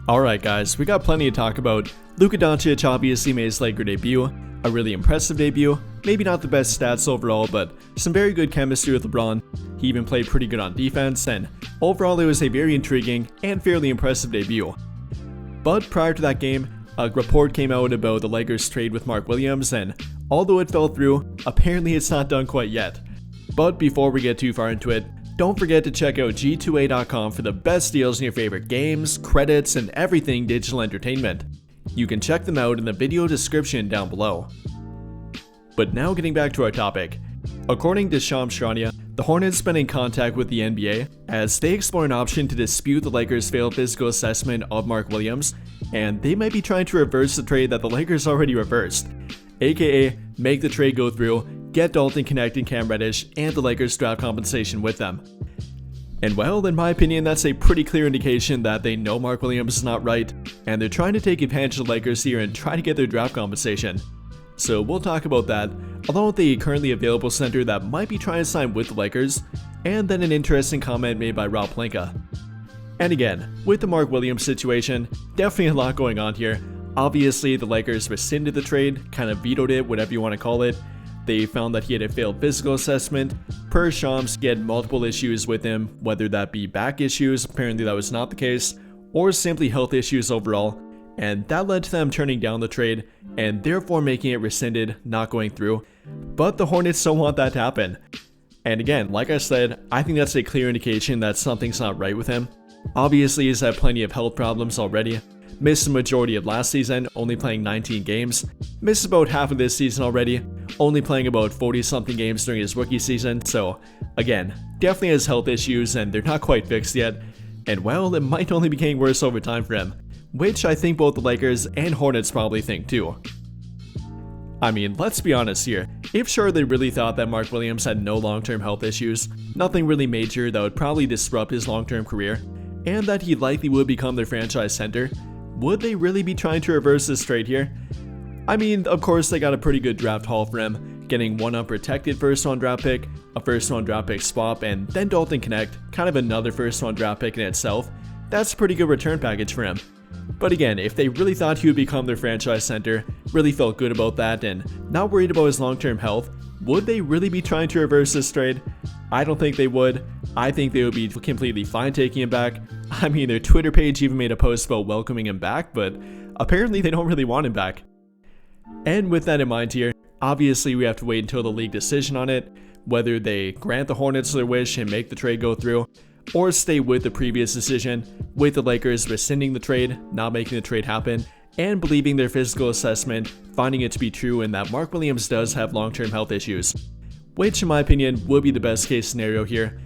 Alright guys, we got plenty to talk about. Luka Doncic obviously made his Laker debut, a really impressive debut, maybe not the best stats overall, but some very good chemistry with LeBron. He even played pretty good on defense, and overall it was a very intriguing and fairly impressive debut. But prior to that game, a report came out about the Lakers trade with Mark Williams, and although it fell through, apparently it's not done quite yet. But before we get too far into it, don't forget to check out g2a.com for the best deals in your favorite games, credits, and everything digital entertainment. You can check them out in the video description down below. But now getting back to our topic. According to Shams Charania, the Hornets been in contact with the NBA as they explore an option to dispute the Lakers' failed physical assessment of Mark Williams, and they might be trying to reverse the trade that the Lakers already reversed, aka make the trade go through, get Dalton Connect and Cam Reddish and the Lakers draft compensation with them. And well, in my opinion, that's a pretty clear indication that they know Mark Williams is not right, and they're trying to take advantage of the Lakers here and try to get their draft compensation. So we'll talk about that, along with the currently available center that might be trying to sign with the Lakers, and then an interesting comment made by Rob Pelinka. And again, with the Mark Williams situation, definitely a lot going on here. Obviously, the Lakers rescinded the trade, kind of vetoed it, whatever you want to call it. They found that he had a failed physical assessment. Per Shams, he had multiple issues with him, whether that be back issues, apparently that was not the case, or simply health issues overall, and that led to them turning down the trade, and therefore making it rescinded, not going through. But the Hornets don't want that to happen. And again, like I said, I think that's a clear indication that something's not right with him. Obviously, he's had plenty of health problems already. Missed the majority of last season, only playing 19 games. Missed about half of this season already, only playing about 40-something games during his rookie season. So again, definitely has health issues and they're not quite fixed yet. And well, it might only be getting worse over time for him, which I think both the Lakers and Hornets probably think too. I mean, let's be honest here. If Charlotte really thought that Mark Williams had no long-term health issues, nothing really major that would probably disrupt his long-term career, and that he likely would become their franchise center, would they really be trying to reverse this trade here? I mean, of course they got a pretty good draft haul for him, getting one unprotected first-round draft pick, a first-round draft pick swap, and then Dalton Connect, kind of another first-round draft pick in itself. That's a pretty good return package for him. But again, if they really thought he would become their franchise center, really felt good about that, and not worried about his long-term health, would they really be trying to reverse this trade? I don't think they would. I think they would be completely fine taking him back. I mean, their Twitter page even made a post about welcoming him back, but apparently they don't really want him back. And with that in mind here, obviously we have to wait until the league decision on it, whether they grant the Hornets their wish and make the trade go through, or stay with the previous decision, with the Lakers rescinding the trade, not making the trade happen, and believing their physical assessment, finding it to be true and that Mark Williams does have long-term health issues, which in my opinion would be the best case scenario here.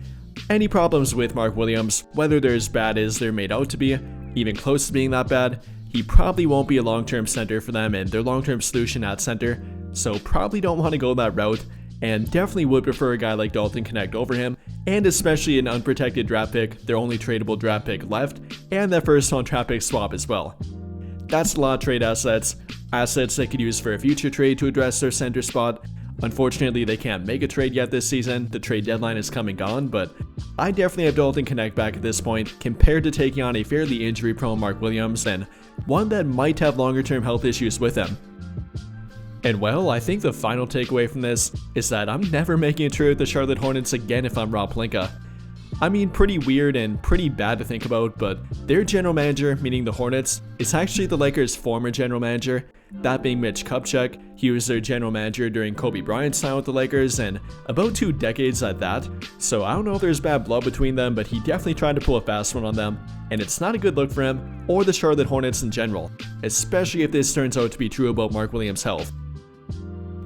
Any problems with Mark Williams, whether they're as bad as they're made out to be, even close to being that bad, he probably won't be a long-term center for them and their long-term solution at center, so probably don't want to go that route, and definitely would prefer a guy like Dalton Connect over him, and especially an unprotected draft pick, their only tradable draft pick left, and that first-round draft pick swap as well. That's a lot of trade assets they could use for a future trade to address their center spot. Unfortunately, they can't make a trade yet this season, the trade deadline is come and gone, but I definitely have Dalton Connect back at this point compared to taking on a fairly injury-prone Mark Williams and one that might have longer-term health issues with him. And well, I think the final takeaway from this is that I'm never making a trade with the Charlotte Hornets again if I'm Rob Pelinka. I mean, pretty weird and pretty bad to think about, but their general manager, meaning the Hornets, is actually the Lakers' former general manager, that being Mitch Kupchak. He was their general manager during Kobe Bryant's time with the Lakers and about 2 decades at that, so I don't know if there's bad blood between them, but he definitely tried to pull a fast one on them, and it's not a good look for him or the Charlotte Hornets in general, especially if this turns out to be true about Mark Williams' health.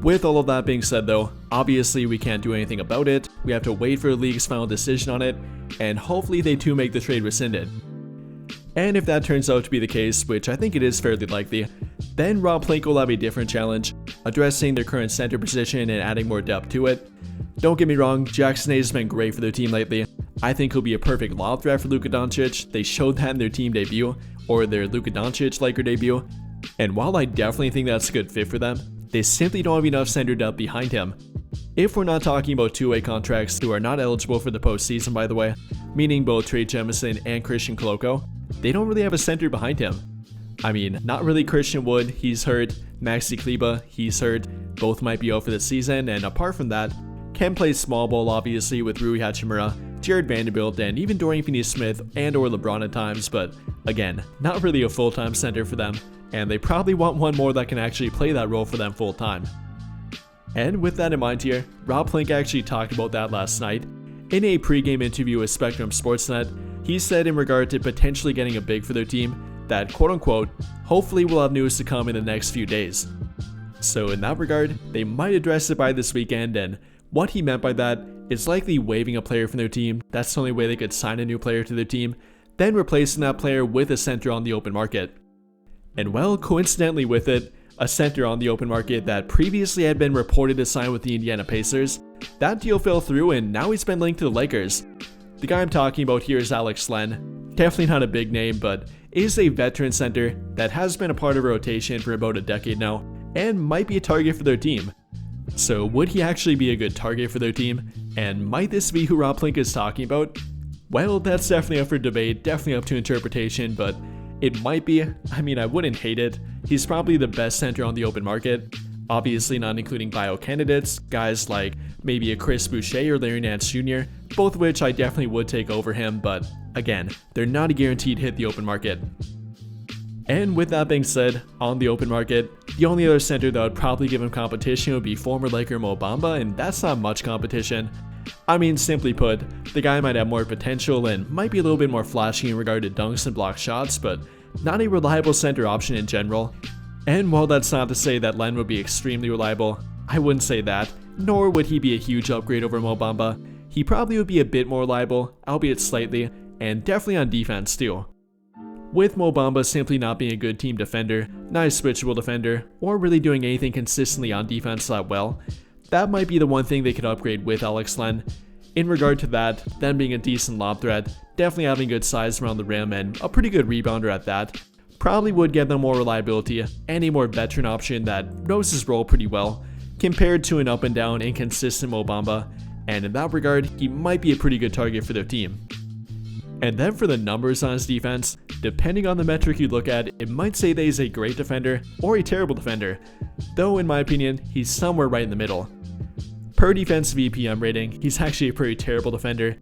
With all of that being said though, obviously we can't do anything about it, we have to wait for the league's final decision on it, and hopefully they too make the trade rescinded. And if that turns out to be the case, which I think it is fairly likely, then Rob Pelinka will have a different challenge, addressing their current center position and adding more depth to it. Don't get me wrong, Jackson Hayes has been great for their team lately. I think he'll be a perfect lob threat for Luka Doncic. They showed that in their team debut, or their Luka Doncic Laker debut, and while I definitely think that's a good fit for them, they simply don't have enough center depth behind him. If we're not talking about two-way contracts who are not eligible for the postseason by the way, meaning both Trey Jemison and Christian Koloko, they don't really have a center behind him. I mean, not really Christian Wood, he's hurt. Maxi Kleba, he's hurt. Both might be out for the season, and apart from that, can play small ball obviously with Rui Hachimura, Jared Vanderbilt, and even Dorian Finney-Smith and or LeBron at times, but again, not really a full-time center for them, and they probably want one more that can actually play that role for them full-time. And with that in mind here, Rob Pelinka actually talked about that last night. In a pregame interview with Spectrum Sportsnet, he said in regard to potentially getting a big for their team, that quote-unquote, hopefully we'll have news to come in the next few days. So in that regard, they might address it by this weekend, and what he meant by that is likely waiving a player from their team. That's the only way they could sign a new player to their team, then replacing that player with a center on the open market. And well, coincidentally with it, a center on the open market that previously had been reported to sign with the Indiana Pacers, that deal fell through and now he's been linked to the Lakers. The guy I'm talking about here is Alex Len. Definitely not a big name, but is a veteran center that has been a part of a rotation for about a decade now and might be a target for their team. So would he actually be a good target for their team? And might this be who Rob Pelinka is talking about? Well, that's definitely up for debate, definitely up to interpretation, but it might be. I mean, I wouldn't hate it. He's probably the best center on the open market. Obviously not including bio candidates, guys like maybe a Chris Boucher or Larry Nance Jr., both of which I definitely would take over him, but again, they're not a guaranteed hit the open market. And with that being said, on the open market, the only other center that would probably give him competition would be former Laker Mo Bamba, and that's not much competition. I mean, simply put, the guy might have more potential and might be a little bit more flashy in regard to dunks and block shots, but not a reliable center option in general. And while that's not to say that Len would be extremely reliable, I wouldn't say that, nor would he be a huge upgrade over Mo Bamba. He probably would be a bit more reliable, albeit slightly, and definitely on defense too. With Mo Bamba simply not being a good team defender, not a switchable defender, or really doing anything consistently on defense that well, that might be the one thing they could upgrade with Alex Len. In regard to that, them being a decent lob threat, definitely having good size around the rim and a pretty good rebounder at that, probably would get them more reliability and a more veteran option that knows his role pretty well, compared to an up and down inconsistent Mo Bamba, and in that regard, he might be a pretty good target for their team. And then for the numbers on his defense, depending on the metric you look at, it might say that he's a great defender or a terrible defender, though in my opinion, he's somewhere right in the middle. Per defensive EPM rating, he's actually a pretty terrible defender,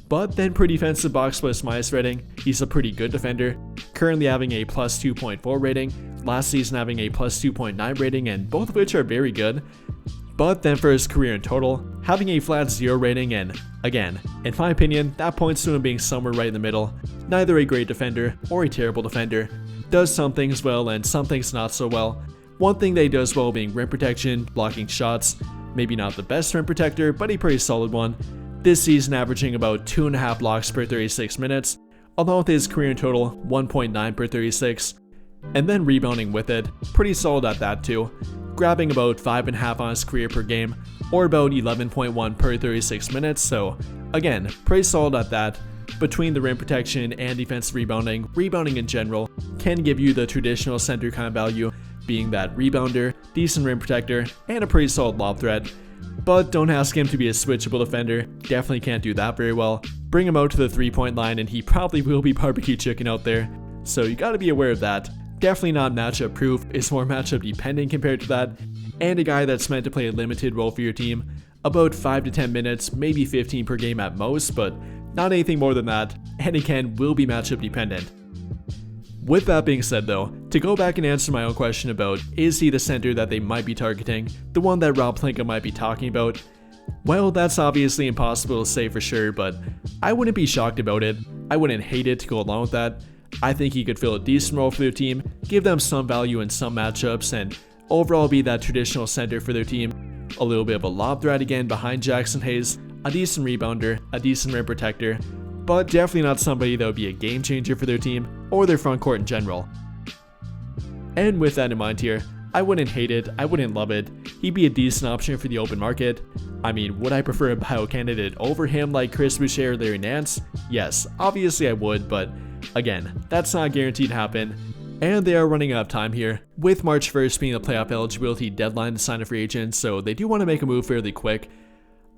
but then per defensive box plus minus rating, he's a pretty good defender, currently having a plus 2.4 rating, last season having a plus 2.9 rating, and both of which are very good. But then for his career in total, having a flat 0 rating, and again, in my opinion, that points to him being somewhere right in the middle, neither a great defender or a terrible defender, does some things well and some things not so well. One thing that he does well being rim protection, blocking shots, maybe not the best rim protector, but a pretty solid one. This season averaging about 2.5 blocks per 36 minutes, along with his career in total 1.9 per 36, and then rebounding with it, pretty solid at that too, grabbing about 5.5 on his career per game, or about 11.1 per 36 minutes, so again, pretty solid at that. Between the rim protection and defensive rebounding in general can give you the traditional center kind of value, being that rebounder, decent rim protector, and a pretty solid lob threat. But don't ask him to be a switchable defender, definitely can't do that very well. Bring him out to the 3-point line and he probably will be barbecue chicken out there, so you gotta be aware of that. Definitely not matchup proof, it's more matchup dependent compared to that, and a guy that's meant to play a limited role for your team, about 5 to 10 minutes, maybe 15 per game at most, but not anything more than that, and again will be matchup dependent. With that being said though, to go back and answer my own question about is he the center that they might be targeting, the one that Rob Pelinka might be talking about, well, that's obviously impossible to say for sure, but I wouldn't be shocked about it. I wouldn't hate it to go along with that. I think he could fill a decent role for their team, give them some value in some matchups, and overall be that traditional center for their team. A little bit of a lob threat again behind Jackson Hayes, a decent rebounder, a decent rim protector, but definitely not somebody that would be a game changer for their team or their front court in general. And with that in mind here, I wouldn't hate it, I wouldn't love it. He'd be a decent option for the open market. I mean, would I prefer a bio candidate over him like Chris Boucher or Larry Nance? Yes, obviously I would, but again, that's not guaranteed to happen. And they are running out of time here, with March 1st being the playoff eligibility deadline to sign a free agent, so they do want to make a move fairly quick.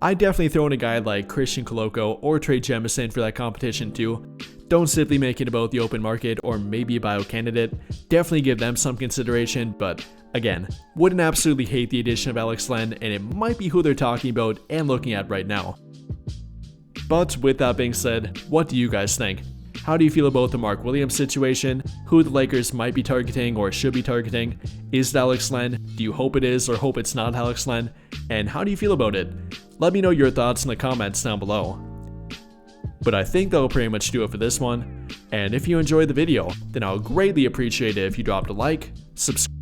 I'd definitely throw in a guy like Christian Coloco or Trey Jemison for that competition too. Don't simply make it about the open market or maybe a bio candidate. Definitely give them some consideration, but again, wouldn't absolutely hate the addition of Alex Len, and it might be who they're talking about and looking at right now. But with that being said, what do you guys think? How do you feel about the Mark Williams situation? Who the Lakers might be targeting or should be targeting? Is it Alex Len? Do you hope it is or hope it's not Alex Len? And how do you feel about it? Let me know your thoughts in the comments down below. But I think that'll pretty much do it for this one. And if you enjoyed the video, then I'll greatly appreciate it if you dropped a like, subscribe,